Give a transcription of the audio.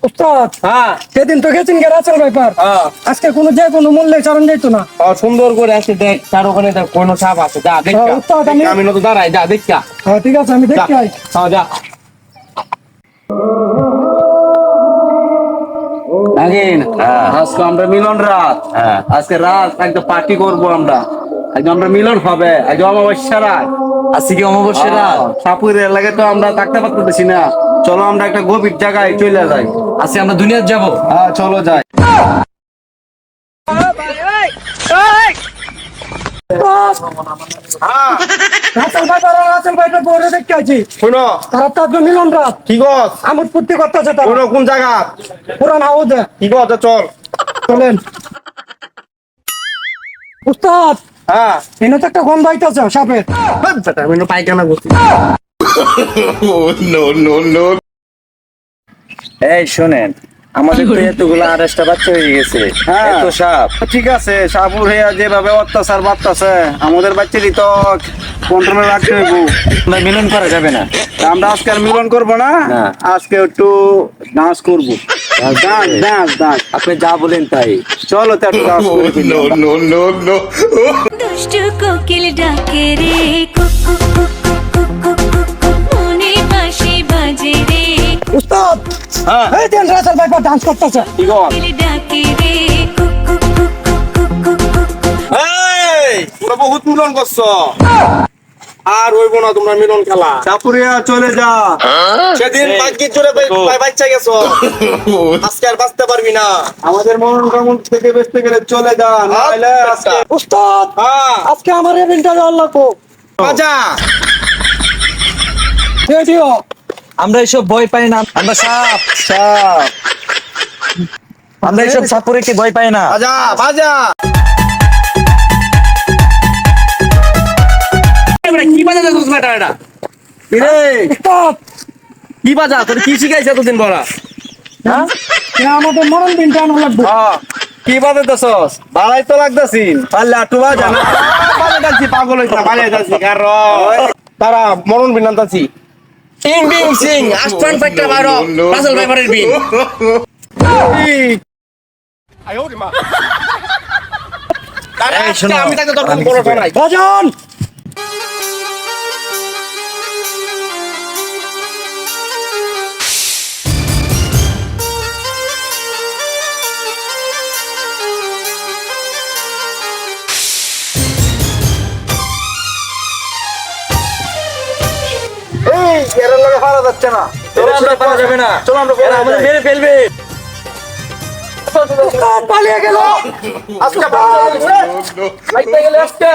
উস্তাদ হ্যাঁ সেদিন তো গেছেন রাসেল ব্যাপার হ্যাঁ আজকে কোনো যে কোনো মূল্যে চারণ যাইতো না। সুন্দর করে আছে দেখ তার ওখানে দেখ কোনো সাপ আছে যা দেখ উস্তাদ আমি তো দাঁড়াই যা দেখ হ্যাঁ ঠিক আছে আমি দেখতে আই। হ্যাঁ যা নাগিন আজকে আমরা মিলন রাত আজকে রাত একদম পার্টি করবো আমরা একদম আমরা মিলন হবে একদম অমাবস্যা রাত আজকে কি অমাবস্যা রাত? সাপুরের লাগে তো আমরা থাকতে পারতেছি না, চলো আমরা একটা গভীর জায়গায় চলে যাই। আজকে আমরা দুনিয়ার যাব। হ্যাঁ চলো যাই। রাসেল ব্যাপার বড় দেখতে আছি শোনো তারা তো আজকে মিলন রাত কি গছ আমার প্রতি করতেছে তারা কোনো কোন জায়গা পুরান হাউদে কি গছ চল। চলেন। উস্তাদ হ্যাঁ এনে তো একটা গন্ধ আইতাছে সাপের। আমি পায়খানা করছি। এই শোনেন, আমাদের তো এতগুলো আড়াইশটা বাচ্চা হয়ে গেছে, হ্যাঁ। এত সাপ। ঠিক আছে সাপুর হইয়া যেভাবে অত্যাচার বাড়তাছে আমাদের বাচ্চারই তো কন্ট্রোলে রাখতে হইব। আমরা মিলন করা যাবে না। তা আমরা আজকে আর মিলন করবো না, না। আজকে একটু ডান্স করবো। ডান্স ডান্স ডান্স আপনি যা বলেন তাই। চলো তো একটু ডান্স করে ফেলি আমরা। দুষ্টু কোকিল ডাকে রে কুকু কুকু কুকু কুকু মনে বাঁশি বাজে রে উস্তাদ হ্যাঁ এই দেন রাসেল ব্যাপার ডান্স করতেছে। কি গো কোকিল ডাকে রে কুকু কুকু কুকু কুকু এই তোমরা বহুত মিলন করছো, আর হইব না তোমরা মিলন খেলা। চাপুরিয়া চলে যা, সেদিন বাকি চলে বাচ্চা গেছো, আজকে আর বাঁচতে পারবি না। আমাদের মরণ কামন থেকে বেঁচতে গেলে চলে যা, নাহলে আজকে উস্তাদ হ্যাঁ আজকে আমার এভিনটা দেওয়ার লাগবো। বাজা। দিয়ে দিও। আমরা এসব ভয় পাই না, আমরা সাপ সাপ। আমরা এসব সাপুরে কি ভয় পাই না। বাজা বাজা। কি বাজা দেখছিস বেটা এটা? রে উস্তাদ কি বাজা তোর কি শিখাইছে এতদিন বড়া? হ্যাঁ এ আমাদের মরণ দিনটা আনা লাগবে। কি বাজে দছস? বালাই তো লাগতাছি। পারলে আটু বাজা না। বাজে যাচ্ছি পাগল হইছ না, বালাই যাচ্ছি কারণ তারা মরণ বিনান্তাছি। টিং বিং সিং আস্ট্রান ফাইটটা বাইরো রাসেল ব্যাপারের বিন। তারে এই শোনো, আমি তাকে তোর আমি বড় কিছু নাই। ভজন এই এর লগে হারা যাচ্ছে না। এরা আমরা পারা যাবে না। চলো আমরা এরা আমাদের মেরে ফেলবে। উস্তাদ পালিয়ে গেল। আজকে বাইতে গেলে আজকে